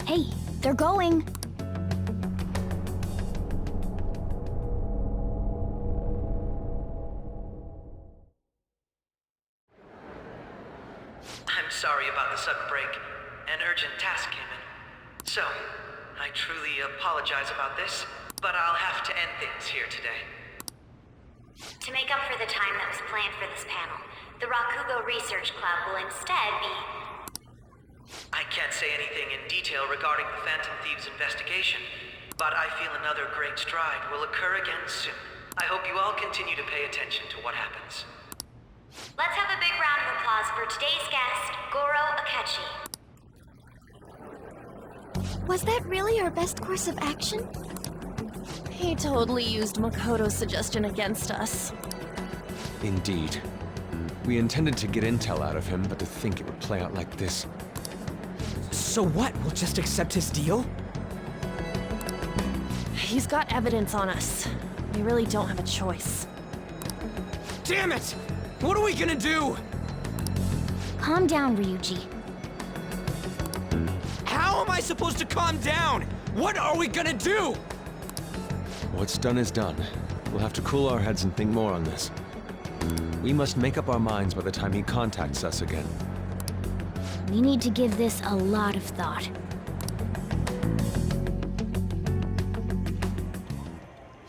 Hey, they're going. I'm sorry about the sudden break. An urgent task came in. So, I truly apologize about this, but I'll have to end things here today. To make up for the time that was planned for this panel, the Rakugo Research Club will instead be... I can't say anything in detail regarding the Phantom Thieves investigation, but I feel another great stride will occur again soon. I hope you all continue to pay attention to what happens. Let's have a big round of applause for today's guest, Goro Akechi. Was that really our best course of action? He totally used Makoto's suggestion against us. Indeed. We intended to get intel out of him, but to think it would play out like this. So what? We'll just accept his deal? He's got evidence on us. We really don't have a choice. Damn it! What are we gonna do? Calm down, Ryuji. How am I supposed to calm down? What are we gonna do? What's done is done. We'll have to cool our heads and think more on this. We must make up our minds by the time he contacts us again. We need to give this a lot of thought.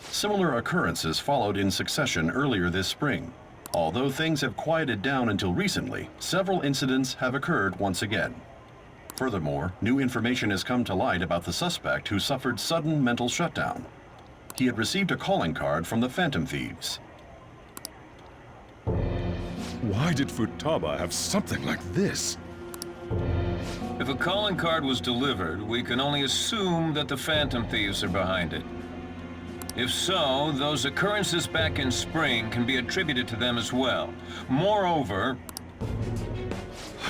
Similar occurrences followed in succession earlier this spring. Although things have quieted down until recently, several incidents have occurred once again. Furthermore, new information has come to light about the suspect who suffered sudden mental shutdown. He had received a calling card from the Phantom Thieves. Why did Futaba have something like this? If a calling card was delivered, we can only assume that the Phantom Thieves are behind it. If so, those occurrences back in spring can be attributed to them as well. Moreover...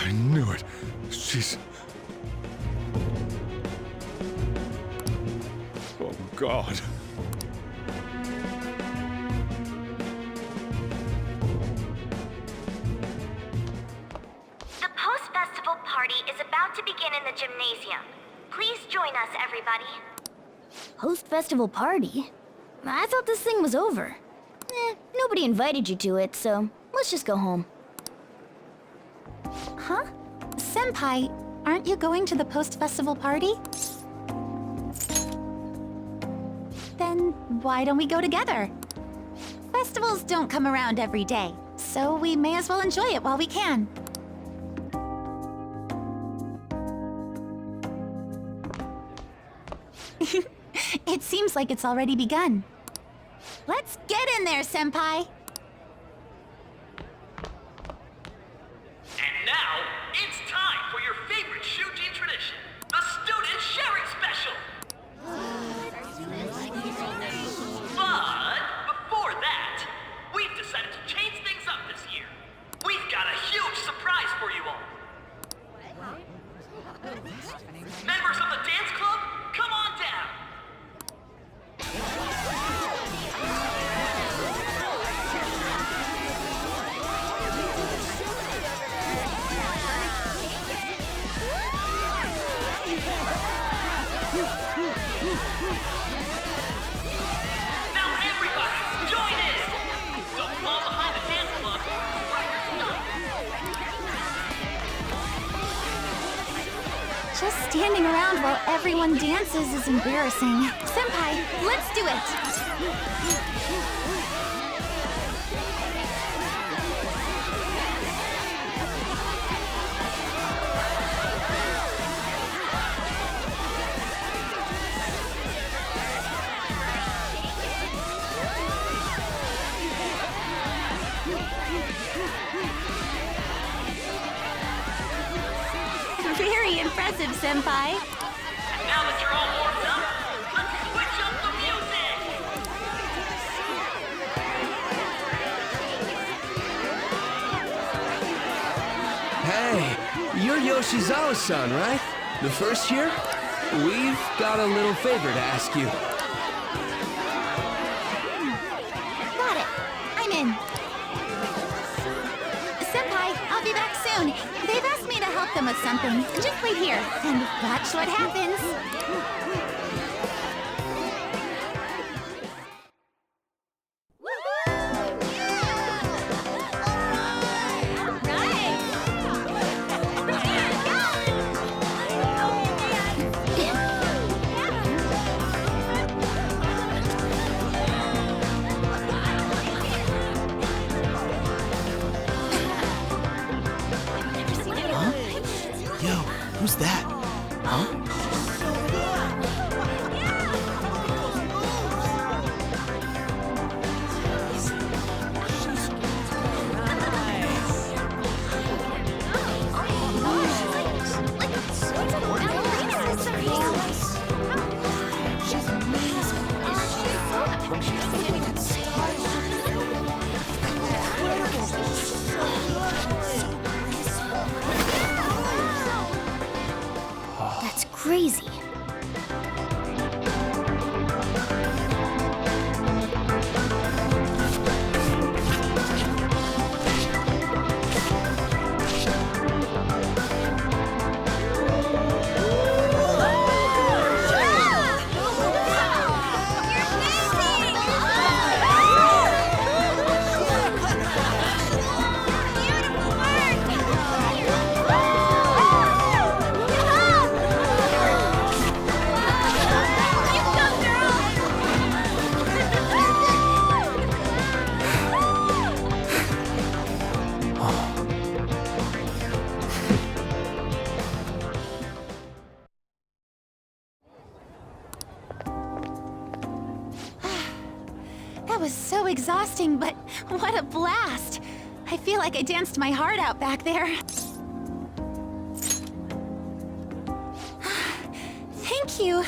I knew it. She's... Oh, God. The post-festival party is about to begin in the gymnasium. Please join us, everybody. Post-festival party? I thought this thing was over. Nobody invited you to it, so let's just go home. Huh? Senpai, aren't you going to the post-festival party? Then why don't we go together? Festivals don't come around every day, so we may as well enjoy it while we can. It seems like it's already begun. Let's get in there, Senpai! And now, it's time for your favorite Shuji tradition, the Student Sharing Special! But before that, we've decided to change things up this year. We've got a huge surprise for you all. Members of the dance club, come on down. Now everybody, join in! Don't fall behind the dance club. Just standing around while everyone dances is embarrassing. Senpai, let's do it! Very impressive, Senpai. Now that you're all warmed up, let's switch up the music! Hey, you're Yoshizawa-san, right? The first year? We've got a little favor to ask you. Got it. I'm in. Senpai, I'll be back soon. They've asked me to help them with something. Just wait here and watch what happens. Yo, who's that? Huh? That's crazy. That was so exhausting, but what a blast! I feel like I danced my heart out back there. Thank you.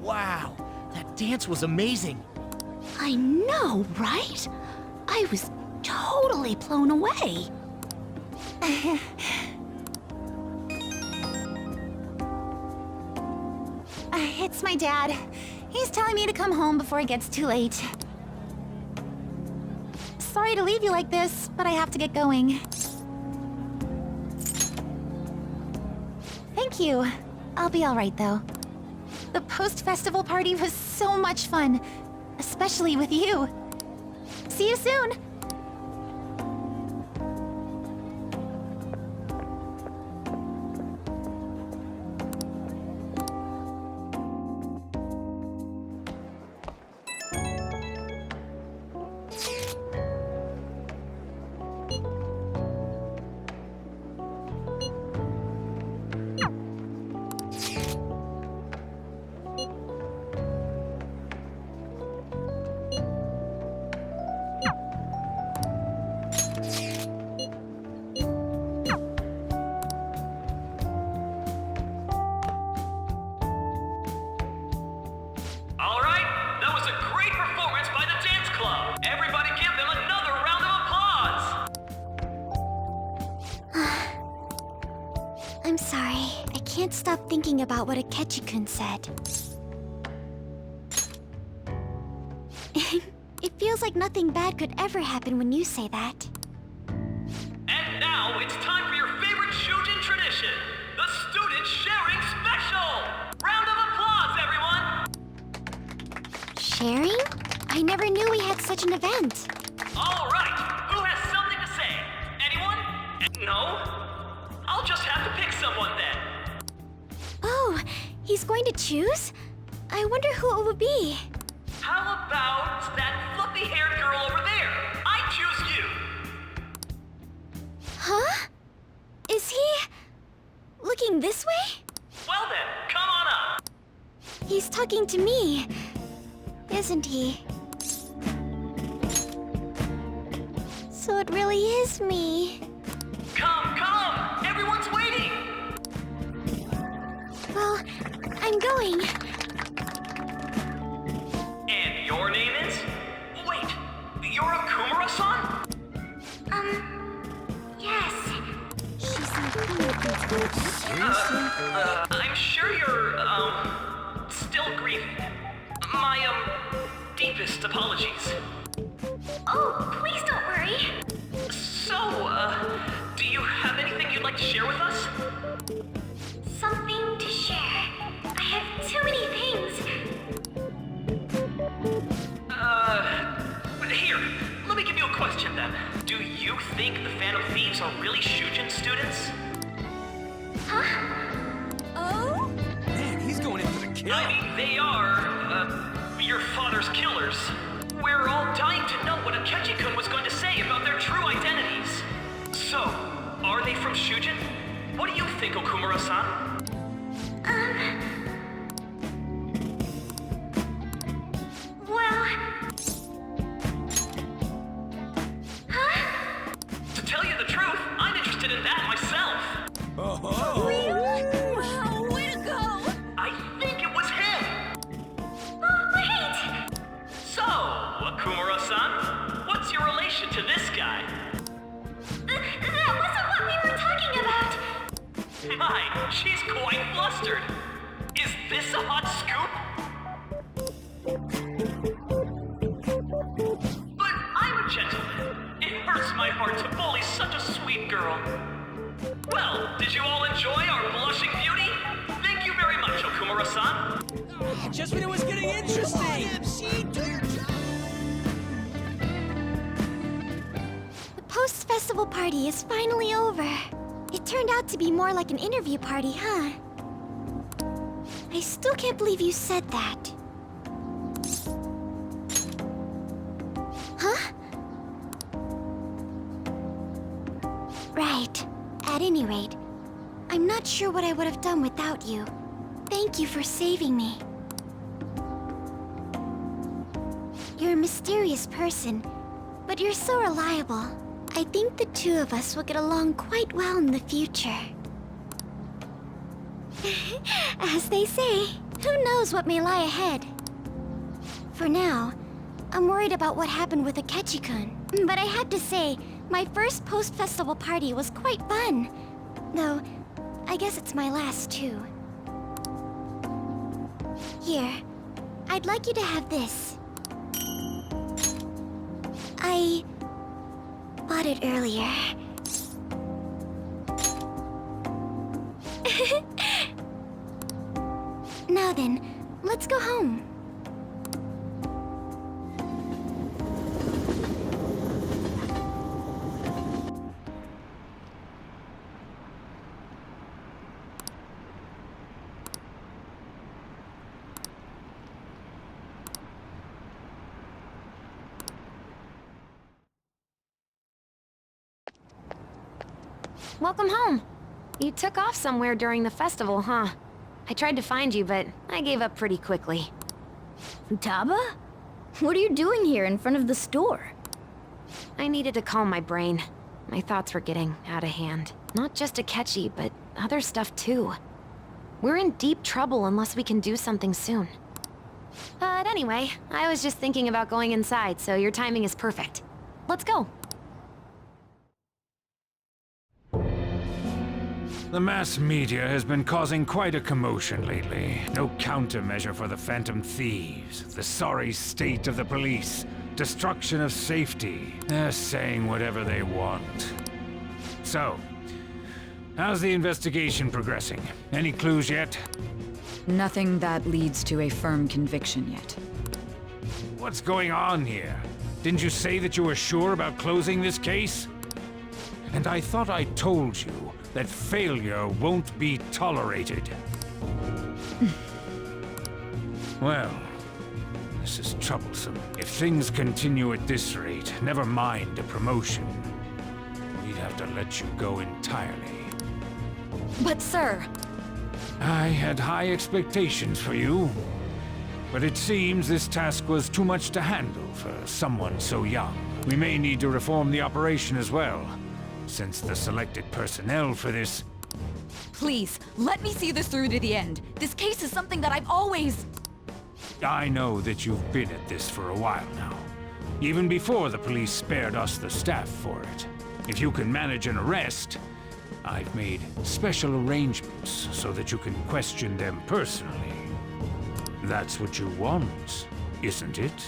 Wow, that dance was amazing. I know, right? I was totally blown away. It's my dad. He's telling me to come home before it gets too late. Sorry to leave you like this, but I have to get going. Thank you. I'll be all right, though. The post-festival party was so much fun, especially with you. See you soon! I'm sorry. I can't stop thinking about what Akechi-kun said. It feels like nothing bad could ever happen when you say that. And now it's time for your favorite Shujin tradition, the Student Sharing Special! Round of applause, everyone! Sharing? I never knew we had such an event. All right, who has something to say? Anyone? No? I'll just have to pick someone then. Oh, he's going to choose? I wonder who it would be. How about that fluffy-haired girl over there? I choose you! Huh? Is he... looking this way? Well then, come on up! He's talking to me, isn't he? So it really is me. Come, come! Everyone's waiting! Well, I'm going. And your name is? Wait, you're a Kumura-san? Yes. I'm sure you're, still grieving. My, deepest apologies. Oh, please don't worry. So, do you have anything you'd like to share with us? question then. Do you think the Phantom Thieves are really Shujin students? Oh? Man, he's going in for the kill. I mean, they are, your father's killers. We're all dying to know what Akechi-kun was going to say about their true identities. So, are they from Shujin? What do you think, Okumura-san? Well... To tell you the truth, I'm interested in that myself. Oh. Wow, way to go! I think it was him. Oh, wait! So, Okumura-san, what's your relation to this guy? That wasn't what we were talking about! My, she's quite flustered. Is this a hot scoop? But I'm a gentleman. It hurts my heart to bully such a sweet girl. Well, did you all enjoy our blushing beauty? Thank you very much, Okumura-san. Just when it was getting interesting. The post-festival party is finally over. It turned out to be more like an interview party, huh? I still can't believe you said that. Huh? Right. At any rate, I'm not sure what I would have done without you. Thank you for saving me. You're a mysterious person, but you're so reliable. I think the two of us will get along quite well in the future. As they say, who knows what may lie ahead? For now, I'm worried about what happened with Akechi-kun. But I have to say, my first post-festival party was quite fun. Though, I guess it's my last too. Here, I'd like you to have this. I bought it earlier. Now then, let's go home. Welcome home. You took off somewhere during the festival, huh? I tried to find you, but I gave up pretty quickly. Futaba? What are you doing here in front of the store? I needed to calm my brain. My thoughts were getting out of hand. Not just Akechi, but other stuff too. We're in deep trouble unless we can do something soon. But anyway, I was just thinking about going inside, so your timing is perfect. Let's go. The mass media has been causing quite a commotion lately. No countermeasure for the Phantom Thieves, the sorry state of the police, destruction of safety. They're saying whatever they want. So, how's the investigation progressing? Any clues yet? Nothing that leads to a firm conviction yet. What's going on here? Didn't you say that you were sure about closing this case? And I thought I told you that failure won't be tolerated. Well, this is troublesome. If things continue at this rate, never mind a promotion, we'd have to let you go entirely. But sir... I had high expectations for you, but it seems this task was too much to handle for someone so young. We may need to reform the operation as well, since the selected personnel for this... Please, let me see this through to the end. This case is something that I've always... I know that you've been at this for a while now. Even before the police spared us the staff for it. If you can manage an arrest, I've made special arrangements so that you can question them personally. That's what you want, isn't it?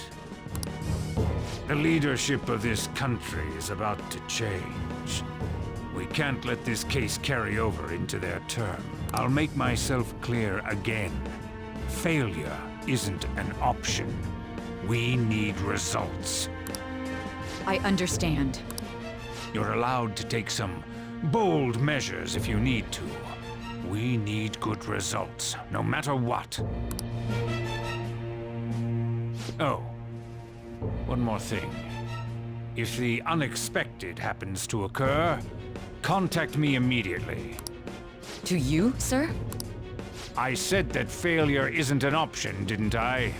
The leadership of this country is about to change. We can't let this case carry over into their term. I'll make myself clear again. Failure isn't an option. We need results. I understand. You're allowed to take some bold measures if you need to. We need good results, no matter what. Oh, one more thing. If the unexpected happens to occur, contact me immediately. To you, sir? I said that failure isn't an option, didn't I?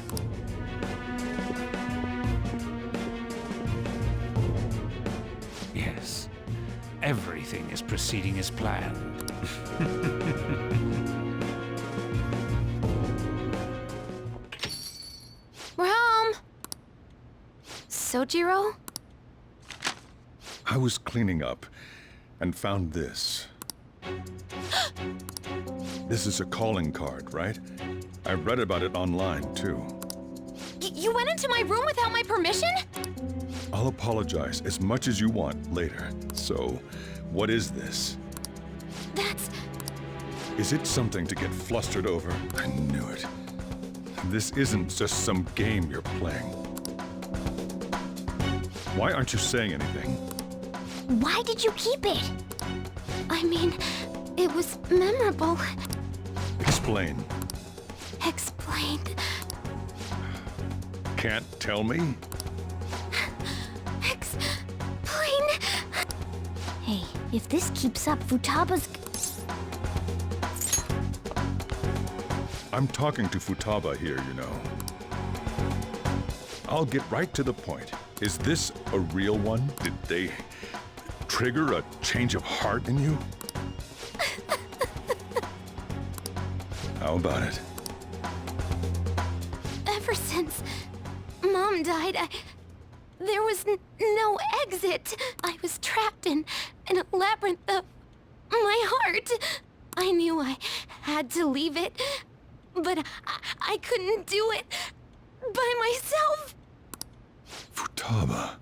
Yes. Everything is proceeding as planned. We're home! Sojiro? I was cleaning up and found this. This is a calling card, right? I read about it online, too. You went into my room without my permission? I'll apologize as much as you want later. So, what is this? That's... Is it something to get flustered over? I knew it. This isn't just some game you're playing. Why aren't you saying anything? Why did you keep it? I mean, it was memorable. Explain. Explain. Can't tell me? Explain. Hey, if this keeps up, Futaba's... I'm talking to Futaba here, you know. I'll get right to the point. Is this a real one? Did they trigger a change of heart in you? How about it? Ever since Mom died, there was no exit. I was trapped in a labyrinth of my heart. I knew I had to leave it, but I couldn't do it by myself. Futaba.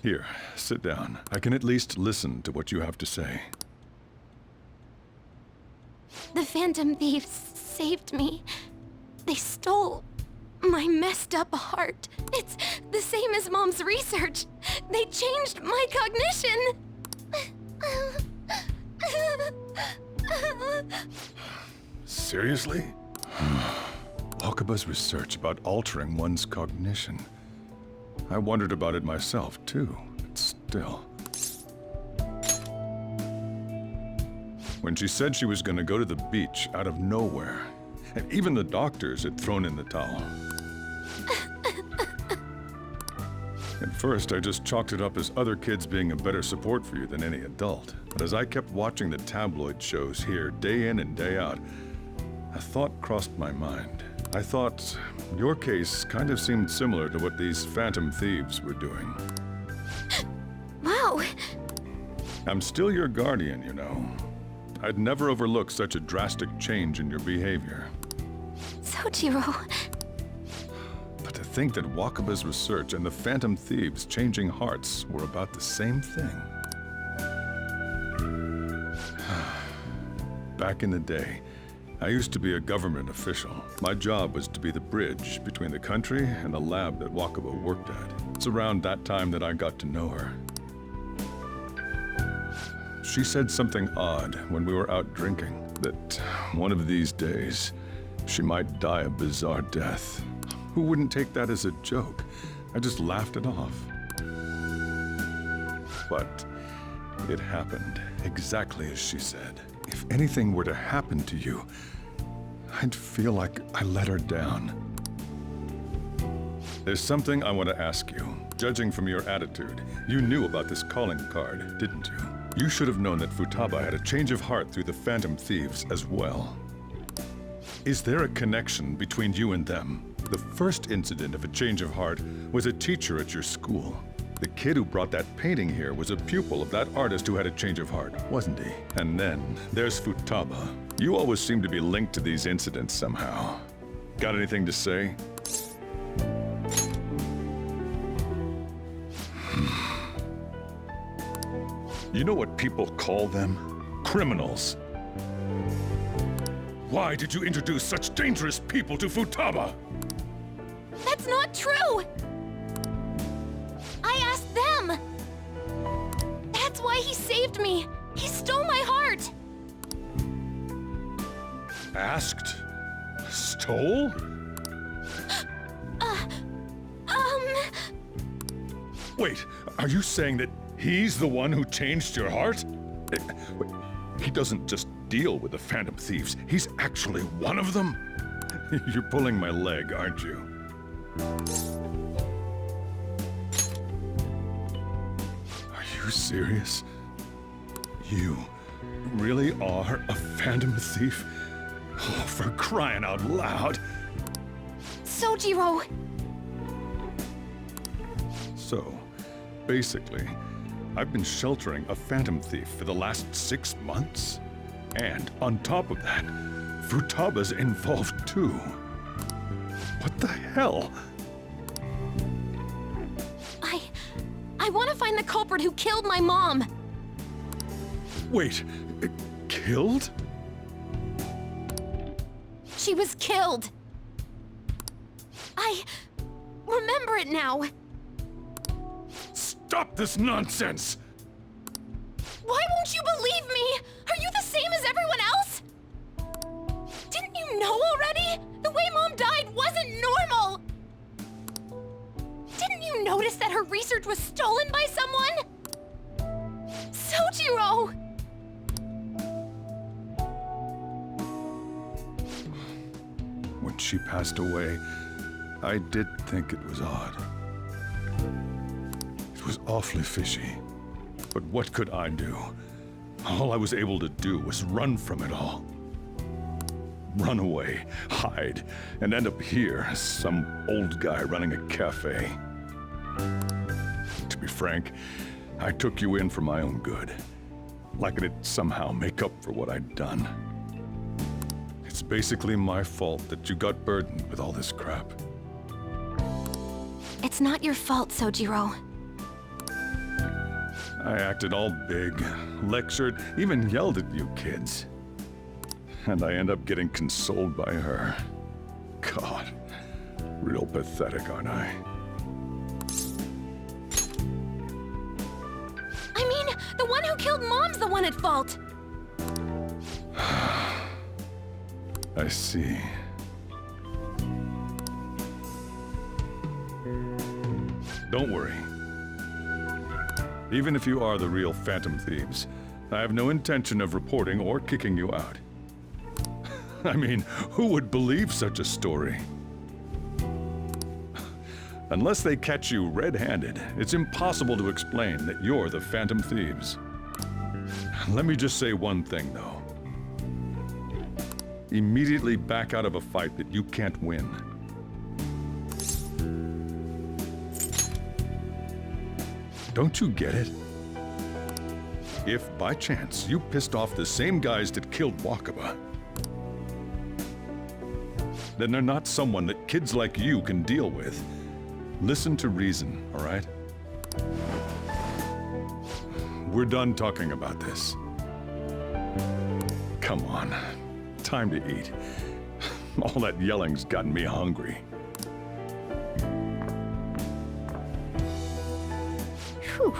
Here, sit down. I can at least listen to what you have to say. The Phantom Thieves saved me. They stole my messed up heart. It's the same as Mom's research. They changed my cognition. Seriously? Wakaba's research about altering one's cognition. I wondered about it myself, too, but still. When she said she was going to go to the beach out of nowhere, and even the doctors had thrown in the towel. At first, I just chalked it up as other kids being a better support for you than any adult. But as I kept watching the tabloid shows here, day in and day out, a thought crossed my mind. I thought your case kind of seemed similar to what these Phantom Thieves were doing. Wow. I'm still your guardian, you know. I'd never overlook such a drastic change in your behavior. Sojiro. But to think that Wakaba's research and the Phantom Thieves changing hearts were about the same thing. Back in the day, I used to be a government official. My job was to be the bridge between the country and the lab that Wakaba worked at. It's around that time that I got to know her. She said something odd when we were out drinking, that one of these days, she might die a bizarre death. Who wouldn't take that as a joke? I just laughed it off. But it happened exactly as she said. If anything were to happen to you, I'd feel like I let her down. There's something I want to ask you. Judging from your attitude, you knew about this calling card, didn't you? You should have known that Futaba had a change of heart through the Phantom Thieves as well. Is there a connection between you and them? The first incident of a change of heart was a teacher at your school. The kid who brought that painting here was a pupil of that artist who had a change of heart, wasn't he? And then there's Futaba. You always seem to be linked to these incidents somehow. Got anything to say? You know what people call them? Criminals. Why did you introduce such dangerous people to Futaba? That's not true! I asked them! That's why he saved me! He stole my heart! Asked? Stole? Wait, are you saying that he's the one who changed your heart? Wait, he doesn't just deal with the Phantom Thieves, he's actually one of them? You're pulling my leg, aren't you? Are you serious? You really are a Phantom Thief? Oh, for crying out loud! Sojiro! So, basically, I've been sheltering a Phantom Thief for the last 6 months. And on top of that, Futaba's involved too. What the hell? I want to find the culprit who killed my mom! Wait, killed? She was killed! I remember it now! Stop this nonsense! Why won't you believe me? Are you the same as everyone else? Didn't you know already? The way Mom died wasn't normal! Didn't you notice that her research was stolen by someone? Sojiro! When she passed away, I did think it was odd. It was awfully fishy. But what could I do? All I was able to do was run from it all. Run away, hide, and end up here as some old guy running a cafe. To be frank, I took you in for my own good. Like it'd somehow make up for what I'd done. It's basically my fault that you got burdened with all this crap. It's not your fault, Sojiro. I acted all big, lectured, even yelled at you kids. And I end up getting consoled by her. God, real pathetic, aren't I? I mean, the one who killed Mom's the one at fault! I see. Don't worry. Even if you are the real Phantom Thieves, I have no intention of reporting or kicking you out. I mean, who would believe such a story? Unless they catch you red-handed, it's impossible to explain that you're the Phantom Thieves. Let me just say one thing, though. Immediately back out of a fight that you can't win. Don't you get it? If, by chance, you pissed off the same guys that killed Wakaba, then they're not someone that kids like you can deal with. Listen to reason, all right? We're done talking about this. Come on, time to eat. All that yelling's gotten me hungry. Whew.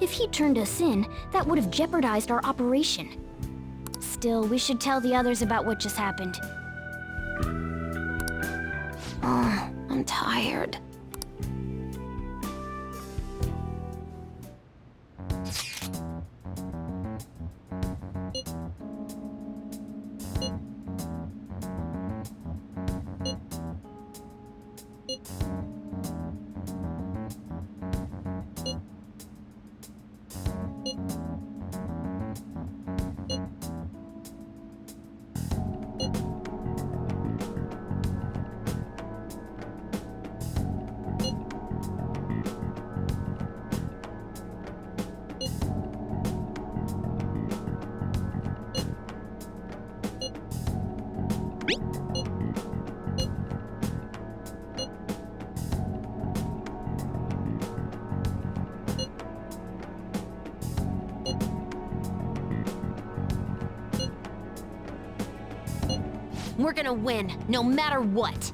If he turned us in, that would have jeopardized our operation. Still, we should tell the others about what just happened. Oh, I'm tired. We're gonna win, no matter what.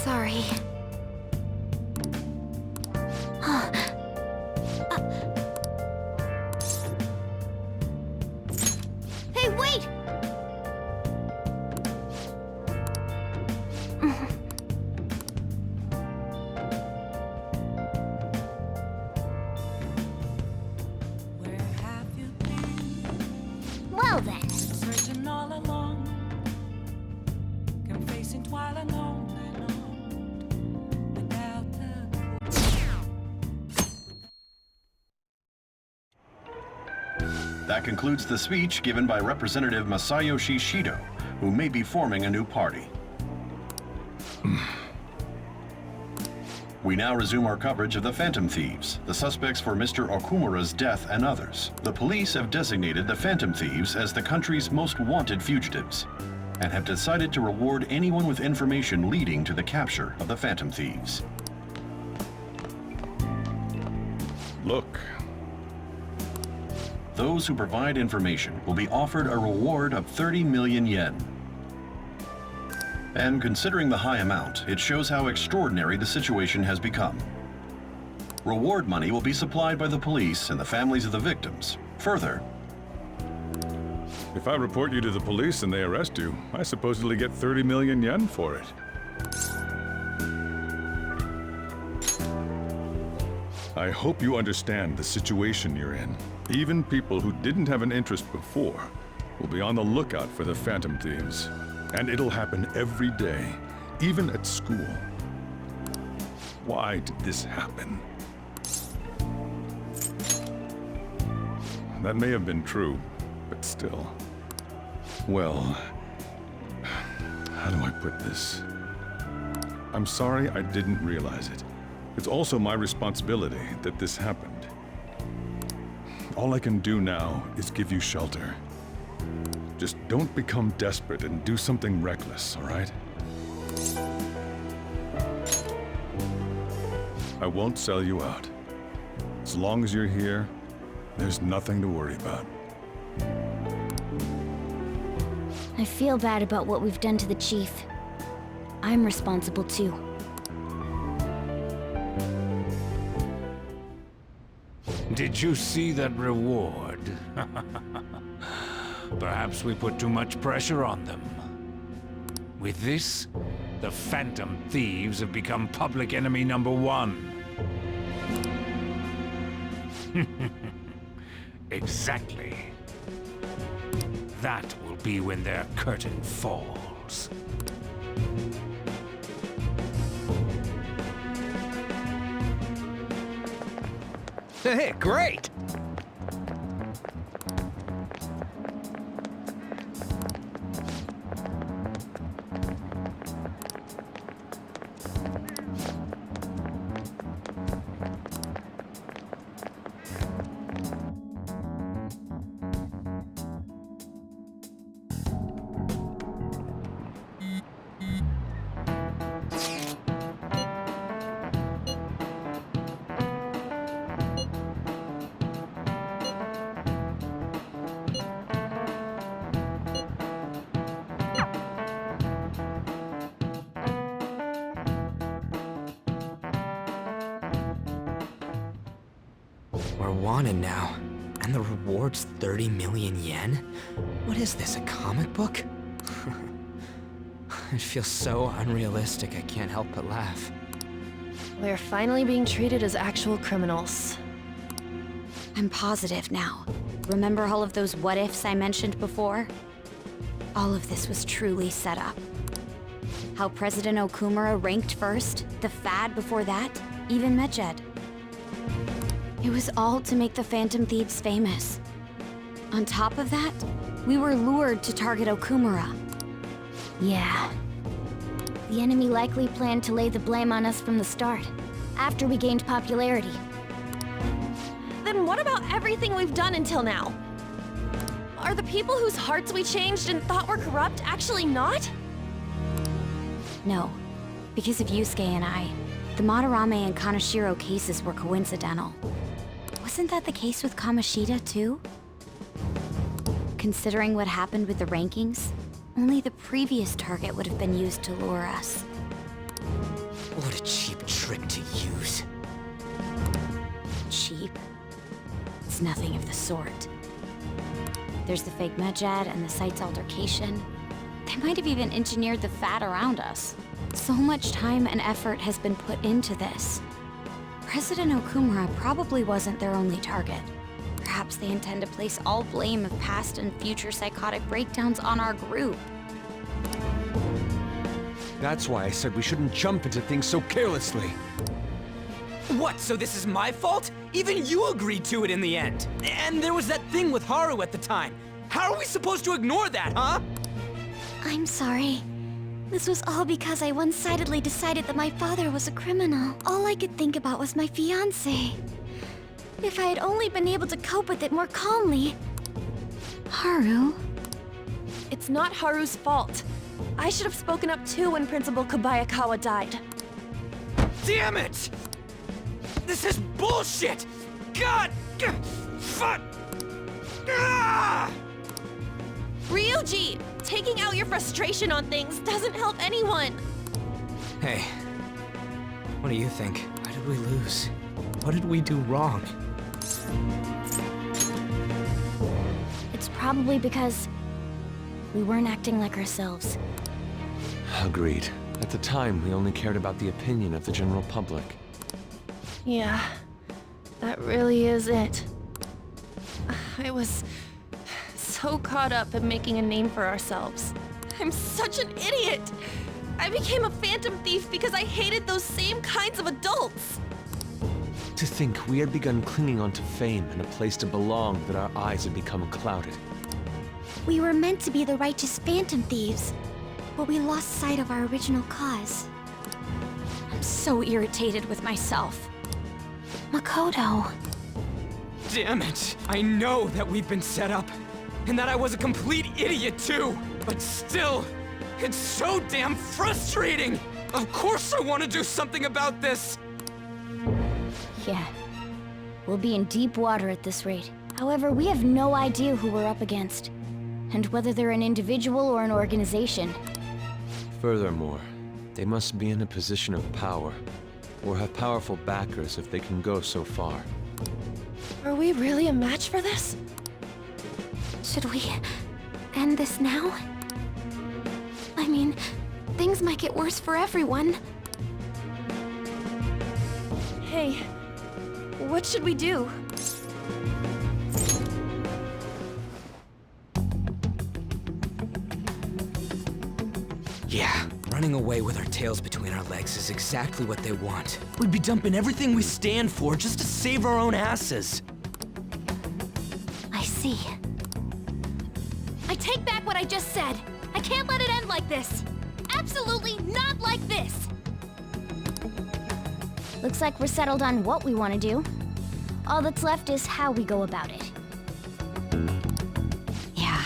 Sorry. Hey, wait! Well then. Searching all along, confessing while alone without That concludes the speech given by Representative Masayoshi Shido, who may be forming a new party. We now resume our coverage of the Phantom Thieves, the suspects for Mr. Okumura's death and others. The police have designated the Phantom Thieves as the country's most wanted fugitives, and have decided to reward anyone with information leading to the capture of the Phantom Thieves. Look. Those who provide information will be offered a reward of 30 million yen. And considering the high amount, it shows how extraordinary the situation has become. Reward money will be supplied by the police and the families of the victims. Further, If I report you to the police and they arrest you, I supposedly get 30 million yen for it. I hope you understand the situation you're in. Even people who didn't have an interest before will be on the lookout for the Phantom Thieves. And it'll happen every day, even at school. Why did this happen? That may have been true, but still. Well, how do I put this? I'm sorry I didn't realize it. It's also my responsibility that this happened. All I can do now is give you shelter. Just don't become desperate and do something reckless, all right? I won't sell you out. As long as you're here, there's nothing to worry about. I feel bad about what we've done to the chief. I'm responsible too. Did you see that reward? Perhaps we put too much pressure on them. With this, the Phantom Thieves have become public enemy #1. Exactly. That will be when their curtain falls. Hey, great! We're wanted now, and the reward's 30 million yen? What is this, a comic book? It feels so unrealistic I can't help but laugh. We're finally being treated as actual criminals. I'm positive now. Remember all of those what-ifs I mentioned before? All of this was truly set up. How President Okumura ranked first, the Fad before that, even Medjed. It was all to make the Phantom Thieves famous. On top of that, we were lured to target Okumura. Yeah. The enemy likely planned to lay the blame on us from the start, after we gained popularity. Then what about everything we've done until now? Are the people whose hearts we changed and thought were corrupt actually not? No, because of Yusuke and I, the Madarame and Kaneshiro cases were coincidental. Wasn't that the case with Kamoshida, too? Considering what happened with the rankings, only the previous target would have been used to lure us. What a cheap trick to use. Cheap? It's nothing of the sort. There's the fake Medjed and the site's altercation. They might have even engineered the fat around us. So much time and effort has been put into this. President Okumura probably wasn't their only target. Perhaps they intend to place all blame of past and future psychotic breakdowns on our group. That's why I said we shouldn't jump into things so carelessly. What, so this is my fault? Even you agreed to it in the end. And there was that thing with Haru at the time. How are we supposed to ignore that, huh? I'm sorry. This was all because I one-sidedly decided that my father was a criminal. All I could think about was my fiancé. If I had only been able to cope with it more calmly. Haru? It's not Haru's fault. I should have spoken up too when Principal Kobayakawa died. Damn it! This is bullshit! God! Fuck! Ah! Ryuji! Taking out your frustration on things doesn't help anyone! Hey, what do you think? Why did we lose? What did we do wrong? It's probably because we weren't acting like ourselves. Agreed. At the time, we only cared about the opinion of the general public. Yeah, that really is it. I was so caught up in making a name for ourselves. I'm such an idiot! I became a phantom thief because I hated those same kinds of adults! To think we had begun clinging onto fame and a place to belong that our eyes had become clouded. We were meant to be the righteous phantom thieves, but we lost sight of our original cause. I'm so irritated with myself. Makoto. Damn it! I know that we've been set up, and that I was a complete idiot too! But still, it's so damn frustrating! Of course I want to do something about this! Yeah. We'll be in deep water at this rate. However, we have no idea who we're up against, and whether they're an individual or an organization. Furthermore, they must be in a position of power, or have powerful backers if they can go so far. Are we really a match for this? Should we end this now? I mean, things might get worse for everyone. Hey, what should we do? Yeah, running away with our tails between our legs is exactly what they want. We'd be dumping everything we stand for just to save our own asses. I see. I take back what I just said. I can't let it end like this. Absolutely not like this. Looks like we're settled on what we want to do. All that's left is how we go about it. Yeah.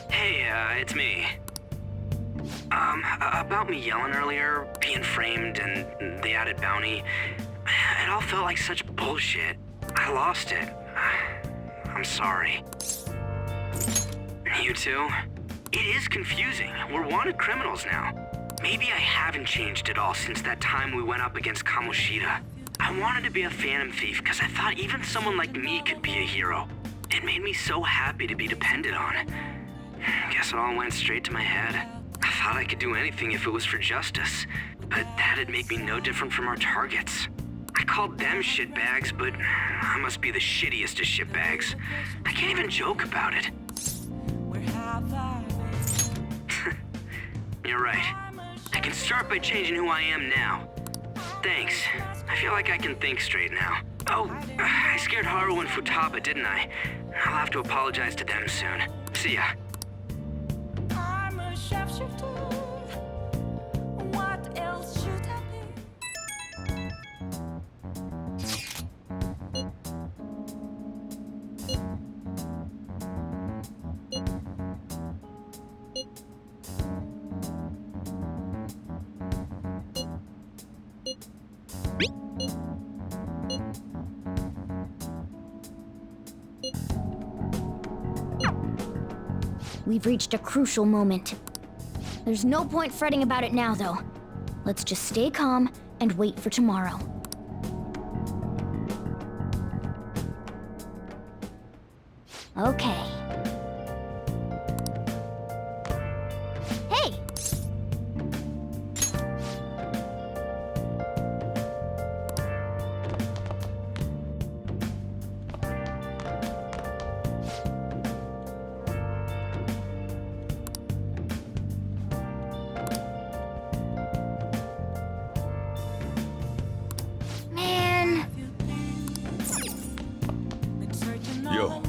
Hey, it's me. About me yelling earlier, being framed, and the added bounty, it all felt like such bullshit. I lost it. I'm sorry. You too? It is confusing. We're wanted criminals now. Maybe I haven't changed at all since that time we went up against Kamoshida. I wanted to be a phantom thief because I thought even someone like me could be a hero. It made me so happy to be depended on. Guess it all went straight to my head. I thought I could do anything if it was for justice, but that'd make me no different from our targets. I called them shitbags, but I must be the shittiest of shitbags. I can't even joke about it. You're right. I can start by changing who I am now. Thanks. I feel like I can think straight now. Oh, I scared Haru and Futaba, didn't I? I'll have to apologize to them soon. See ya. I'm a shapeshifter. What else should I be? We've reached a crucial moment. There's no point fretting about it now, though. Let's just stay calm and wait for tomorrow. Okay. Hey! Man. Yo.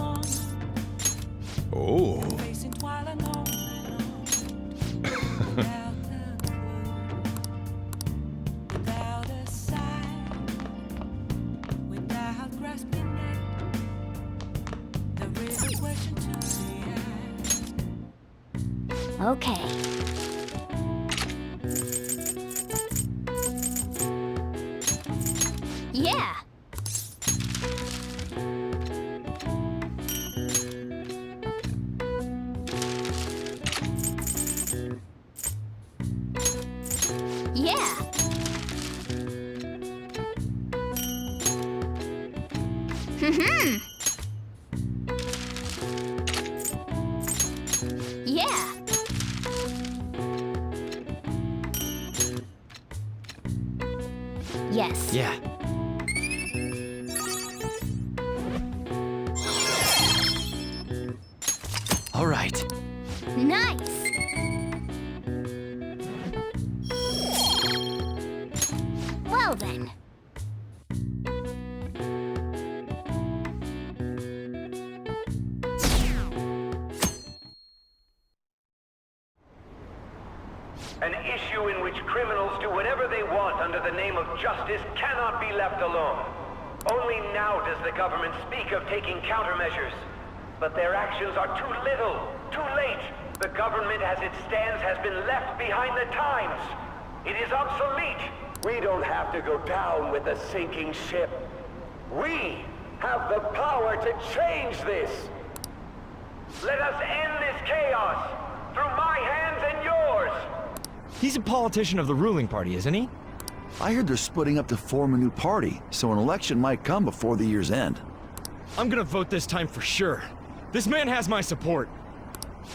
Oh. Okay. Yeah. Yeah. Yeah. Yes. Yeah. All right. Nice. Well then. An issue in which criminals do whatever they want under the name of justice cannot be left alone. Only now does the government speak of taking countermeasures. But their actions are too little, too late. The government as it stands has been left behind the times. It is obsolete. We don't have to go down with the sinking ship. We have the power to change this. Let us end this chaos through my hands and yours. He's a politician of the ruling party, isn't he? I heard they're splitting up to form a new party, so an election might come before the year's end. I'm gonna vote this time for sure. This man has my support.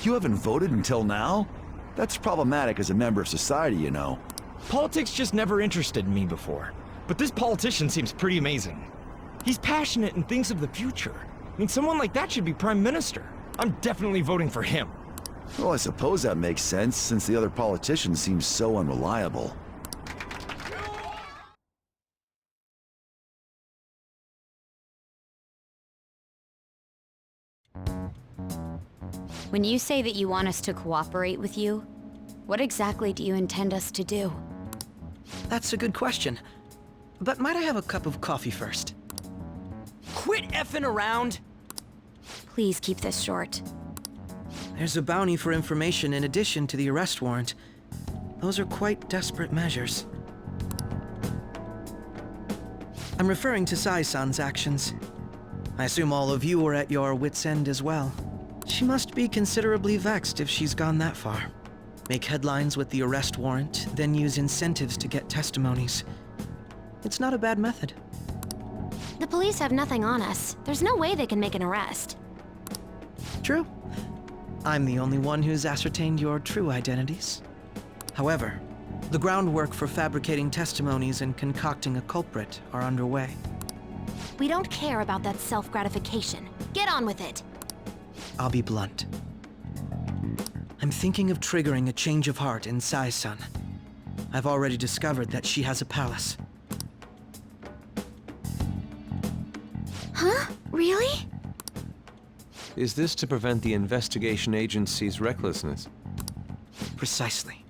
You haven't voted until now? That's problematic as a member of society, you know. Politics just never interested me before. But this politician seems pretty amazing. He's passionate and thinks of the future. I mean, someone like that should be prime minister. I'm definitely voting for him. Well, I suppose that makes sense, since the other politician seems so unreliable. When you say that you want us to cooperate with you, what exactly do you intend us to do? That's a good question. But might I have a cup of coffee first? Quit effing around! Please keep this short. There's a bounty for information in addition to the arrest warrant. Those are quite desperate measures. I'm referring to Sai-san's actions. I assume all of you are at your wits' end as well. She must be considerably vexed if she's gone that far. Make headlines with the arrest warrant, then use incentives to get testimonies. It's not a bad method. The police have nothing on us. There's no way they can make an arrest. True. I'm the only one who's ascertained your true identities. However, the groundwork for fabricating testimonies and concocting a culprit are underway. We don't care about that self-gratification. Get on with it. I'll be blunt. I'm thinking of triggering a change of heart in Sai-san. I've already discovered that she has a palace. Huh? Really? Is this to prevent the investigation agency's recklessness? Precisely.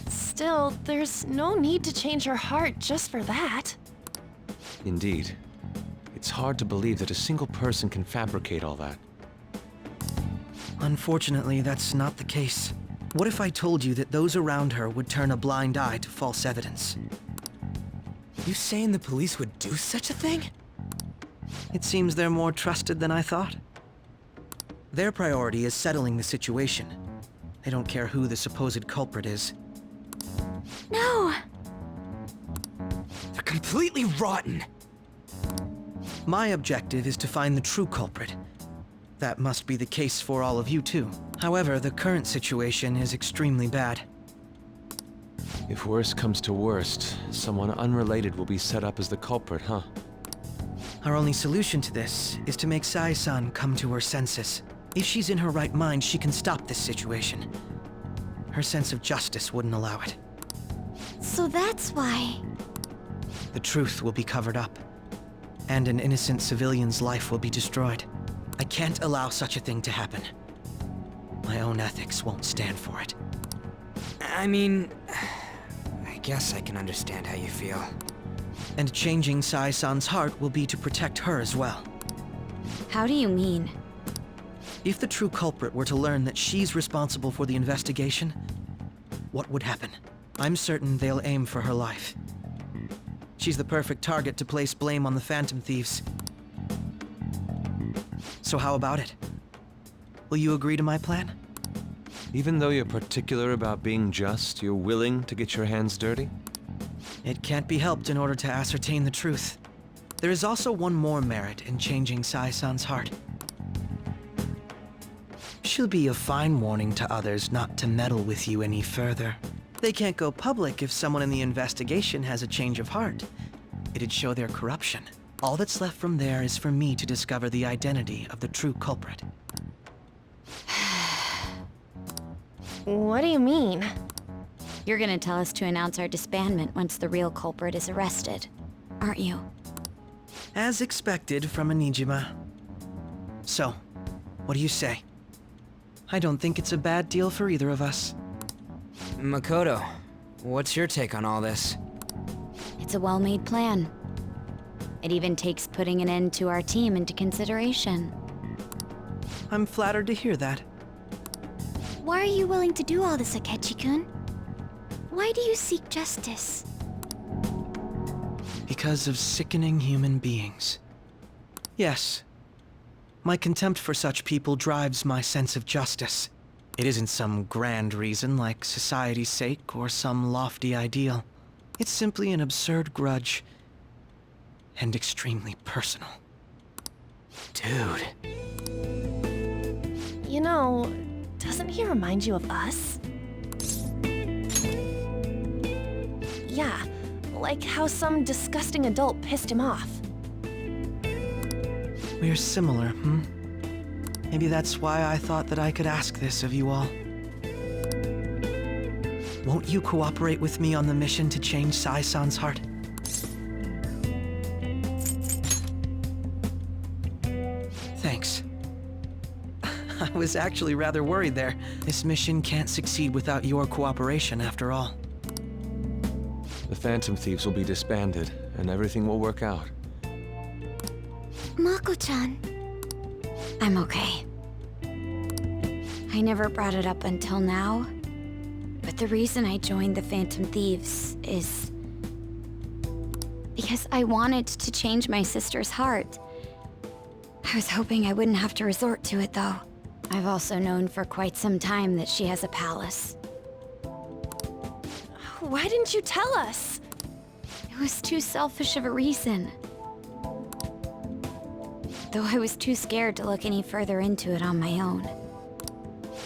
Still, there's no need to change her heart just for that. Indeed. It's hard to believe that a single person can fabricate all that. Unfortunately, that's not the case. What if I told you that those around her would turn a blind eye to false evidence? You saying the police would do such a thing? It seems they're more trusted than I thought. Their priority is settling the situation. They don't care who the supposed culprit is. No! They're completely rotten! My objective is to find the true culprit. That must be the case for all of you too. However, the current situation is extremely bad. If worst comes to worst, someone unrelated will be set up as the culprit, huh? Our only solution to this is to make Sai-san come to her senses. If she's in her right mind, she can stop this situation. Her sense of justice wouldn't allow it. So that's why... The truth will be covered up, and an innocent civilian's life will be destroyed. I can't allow such a thing to happen. My own ethics won't stand for it. I mean... I guess I can understand how you feel. And changing Sai-san's heart will be to protect her as well. How do you mean? If the true culprit were to learn that she's responsible for the investigation, what would happen? I'm certain they'll aim for her life. She's the perfect target to place blame on the Phantom Thieves. So how about it? Will you agree to my plan? Even though you're particular about being just, you're willing to get your hands dirty? It can't be helped in order to ascertain the truth. There is also one more merit in changing Sai-san's heart. She'll be a fine warning to others not to meddle with you any further. They can't go public if someone in the investigation has a change of heart. It'd show their corruption. All that's left from there is for me to discover the identity of the true culprit. What do you mean? You're gonna tell us to announce our disbandment once the real culprit is arrested, aren't you? As expected from a Nijima. So, what do you say? I don't think it's a bad deal for either of us. Makoto, what's your take on all this? It's a well-made plan. It even takes putting an end to our team into consideration. I'm flattered to hear that. Why are you willing to do all this, Akechi-kun? Why do you seek justice? Because of sickening human beings. Yes. My contempt for such people drives my sense of justice. It isn't some grand reason like society's sake or some lofty ideal. It's simply an absurd grudge. And extremely personal. Dude. You know, doesn't he remind you of us? Yeah, like how some disgusting adult pissed him off. We're similar, hmm? Maybe that's why I thought that I could ask this of you all. Won't you cooperate with me on the mission to change Sai-san's heart? Thanks. I was actually rather worried there. This mission can't succeed without your cooperation, after all. The Phantom Thieves will be disbanded, and everything will work out. Mako-chan. I'm okay. I never brought it up until now, but the reason I joined the Phantom Thieves is... because I wanted to change my sister's heart. I was hoping I wouldn't have to resort to it, though. I've also known for quite some time that she has a palace. Why didn't you tell us? It was too selfish of a reason. Though I was too scared to look any further into it on my own.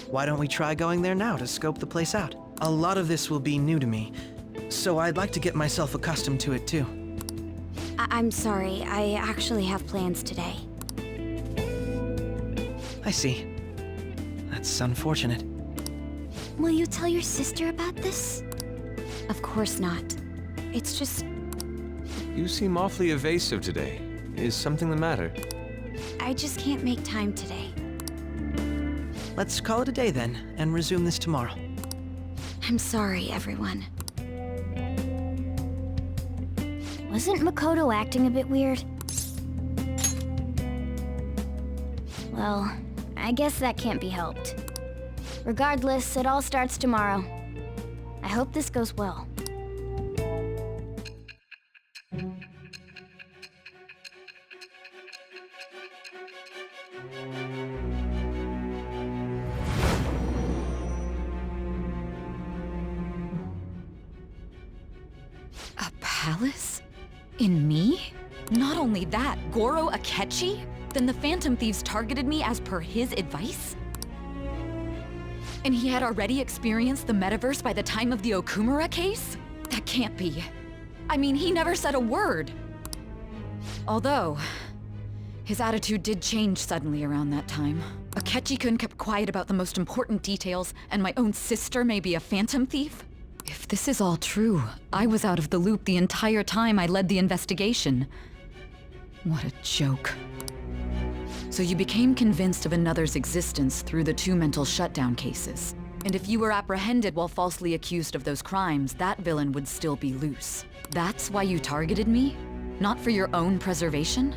Why don't we try going there now to scope the place out? A lot of this will be new to me, so I'd like to get myself accustomed to it too. I'm sorry, I actually have plans today. I see. That's unfortunate. Will you tell your sister about this? Of course not. It's just... You seem awfully evasive today. Is something the matter? I just can't make time today. Let's call it a day then, and resume this tomorrow. I'm sorry, everyone. Wasn't Makoto acting a bit weird? Well, I guess that can't be helped. Regardless, it all starts tomorrow. I hope this goes well. palace? In me? Not only that, Goro Akechi? Then the Phantom Thieves targeted me as per his advice? And he had already experienced the metaverse by the time of the Okumura case? That can't be. I mean, he never said a word. Although, his attitude did change suddenly around that time. Akechi-kun kept quiet about the most important details, and my own sister may be a Phantom Thief? If this is all true, I was out of the loop the entire time I led the investigation. What a joke. So you became convinced of another's existence through the 2 mental shutdown cases. And if you were apprehended while falsely accused of those crimes, that villain would still be loose. That's why you targeted me? Not for your own preservation?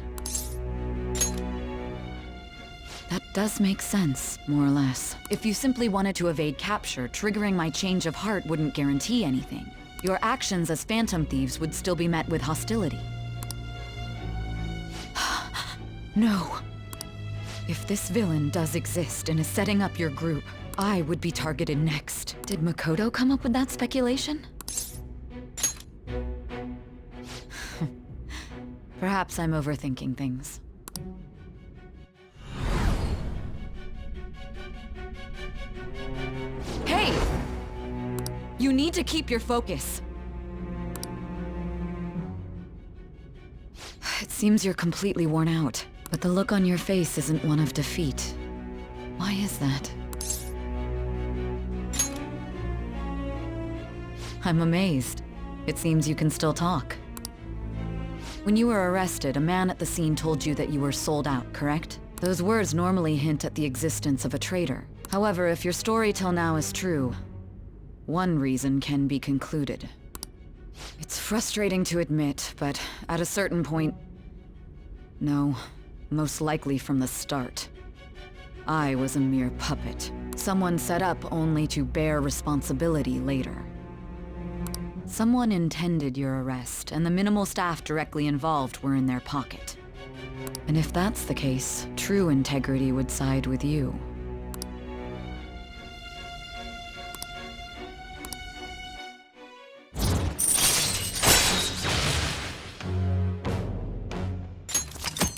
That does make sense, more or less. If you simply wanted to evade capture, triggering my change of heart wouldn't guarantee anything. Your actions as Phantom Thieves would still be met with hostility. No. If this villain does exist and is setting up your group, I would be targeted next. Did Makoto come up with that speculation? Perhaps I'm overthinking things. Hey! You need to keep your focus. It seems you're completely worn out, but the look on your face isn't one of defeat. Why is that? I'm amazed. It seems you can still talk. When you were arrested, a man at the scene told you that you were sold out, correct? Those words normally hint at the existence of a traitor. However, if your story till now is true, one reason can be concluded. It's frustrating to admit, but at a certain point... No, most likely from the start. I was a mere puppet. Someone set up only to bear responsibility later. Someone intended your arrest, and the minimal staff directly involved were in their pocket. And if that's the case, true integrity would side with you.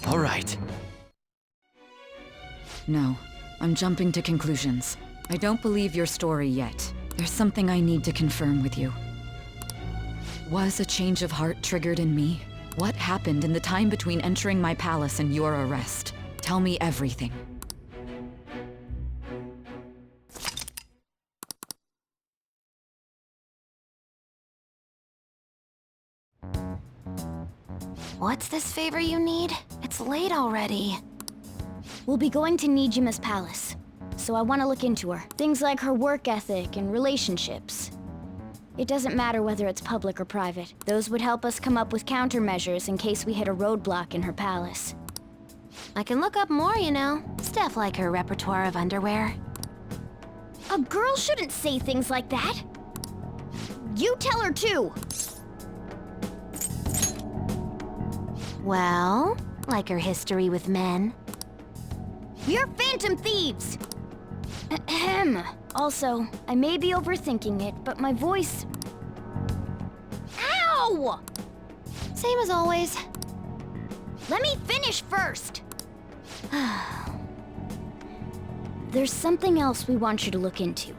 All right. No, I'm jumping to conclusions. I don't believe your story yet. There's something I need to confirm with you. Was a change of heart triggered in me? What happened in the time between entering my palace and your arrest? Tell me everything. What's this favor you need? It's late already. We'll be going to Nijima's palace, so I want to look into her. Things like her work ethic and relationships. It doesn't matter whether it's public or private. Those would help us come up with countermeasures in case we hit a roadblock in her palace. I can look up more, you know. Stuff like her repertoire of underwear. A girl shouldn't say things like that. You tell her too. Well, like her history with men. You're Phantom Thieves! Ahem. Also, I may be overthinking it, but my voice... Ow! Same as always. Let me finish first! There's something else we want you to look into.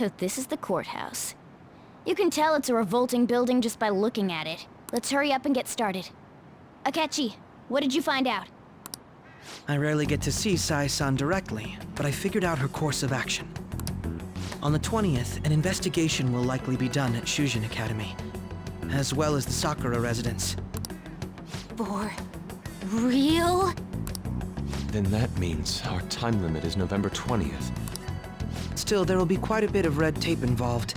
So this is the courthouse. You can tell it's a revolting building just by looking at it. Let's hurry up and get started. Akechi, what did you find out? I rarely get to see Sai-san directly, but I figured out her course of action. On the 20th, an investigation will likely be done at Shujin Academy, as well as the Sakura residence. For real? Then that means our time limit is November 20th. Still, there will be quite a bit of red tape involved.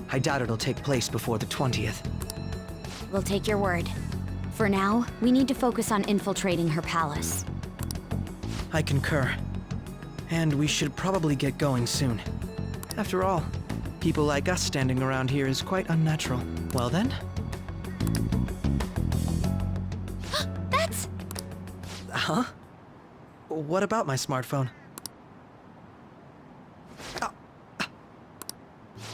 I doubt it'll take place before the 20th. We'll take your word. For now, we need to focus on infiltrating her palace. I concur. And we should probably get going soon. After all, people like us standing around here is quite unnatural. Well then? That's... Huh? What about my smartphone?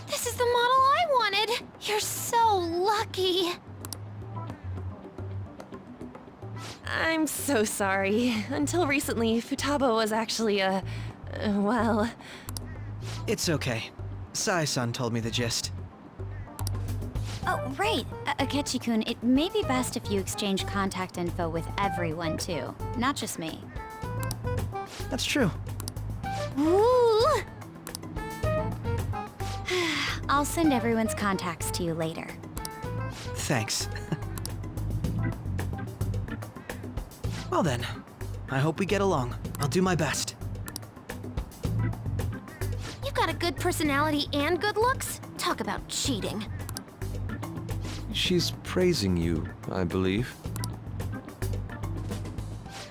This is the model I wanted! You're so lucky! I'm so sorry. Until recently, Futaba was actually well... It's okay. Sai-san told me the gist. Oh, right. Akechi-kun, it may be best if you exchange contact info with everyone, too. Not just me. That's true. Ooh! I'll send everyone's contacts to you later. Thanks. Well then, I hope we get along. I'll do my best. You've got a good personality and good looks? Talk about cheating. She's praising you, I believe.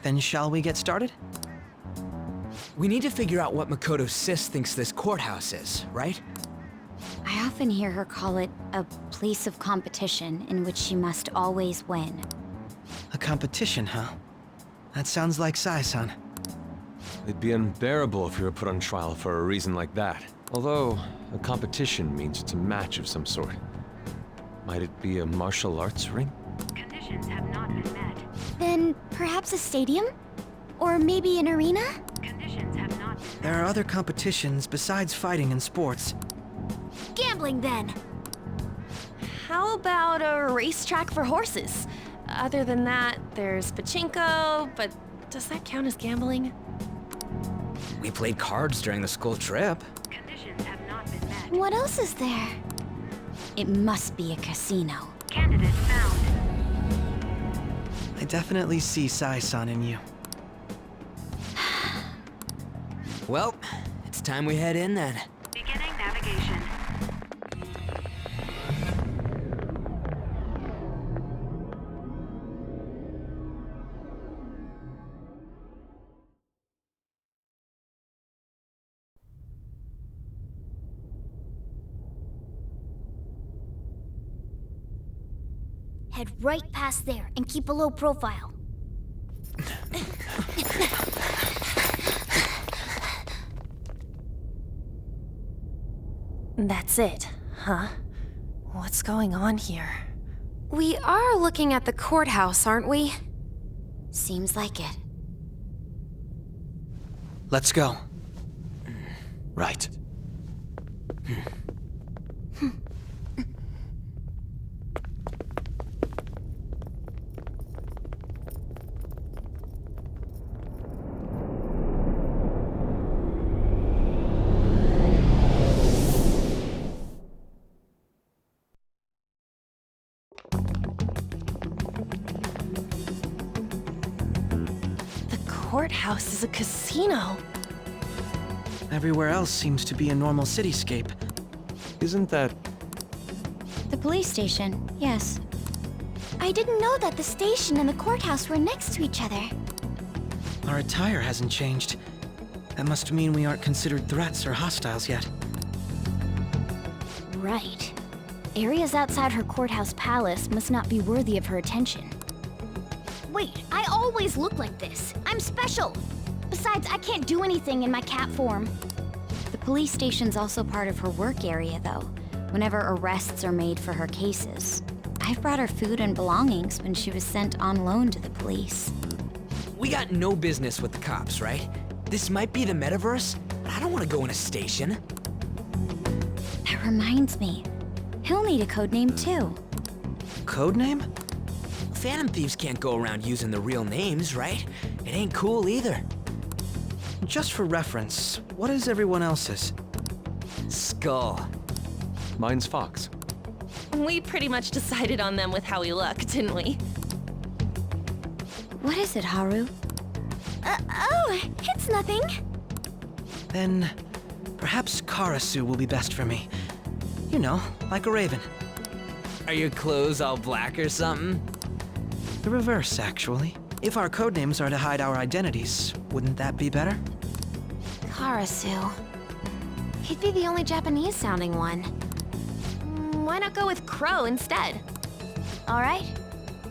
Then shall we get started? We need to figure out what Makoto's sis thinks this courthouse is, right? I often hear her call it a place of competition in which she must always win. A competition, huh? That sounds like Sai-san. It'd be unbearable if you were put on trial for a reason like that. Although, a competition means it's a match of some sort. Might it be a martial arts ring? Conditions have not been met. Then perhaps a stadium? Or maybe an arena? Conditions have not been met. There are other competitions besides fighting and sports. Gambling, then! How about a racetrack for horses? Other than that, there's pachinko, but does that count as gambling? We played cards during the school trip. Conditions have not been met. What else is there? It must be a casino. Candidate found. I definitely see Sai-san in you. Well, it's time we head in then. Beginning navigation. Head right past there and keep a low profile. That's it, huh? What's going on here? We are looking at the courthouse, aren't we? Seems like it. Let's go. Right. Courthouse is a casino. Everywhere else seems to be a normal cityscape. Isn't that... The police station, yes. I didn't know that the station and the courthouse were next to each other. Our attire hasn't changed. That must mean we aren't considered threats or hostiles yet. Right. Areas outside her courthouse palace must not be worthy of her attention. Wait, I always look like this. I'm special. Besides, I can't do anything in my cat form. The police station's also part of her work area, though, whenever arrests are made for her cases. I've brought her food and belongings when she was sent on loan to the police. We got no business with the cops, right? This might be the metaverse, but I don't want to go in a station. That reminds me. He'll need a codename too. Codename? Phantom thieves can't go around using the real names, right? It ain't cool either. Just for reference, what is everyone else's? Skull. Mine's Fox. We pretty much decided on them with how we look, didn't we? What is it, Haru? Oh, it's nothing. Then perhaps Karasu will be best for me. You know, like a raven. Are your clothes all black or something? The reverse, actually. If our codenames are to hide our identities, wouldn't that be better? Karasu. He'd be the only Japanese-sounding one. Why not go with Crow instead? All right.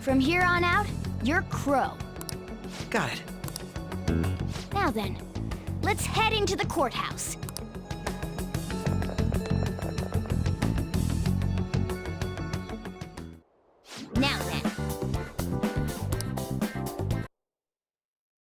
From here on out, you're Crow. Got it. Now then, let's head into the courthouse.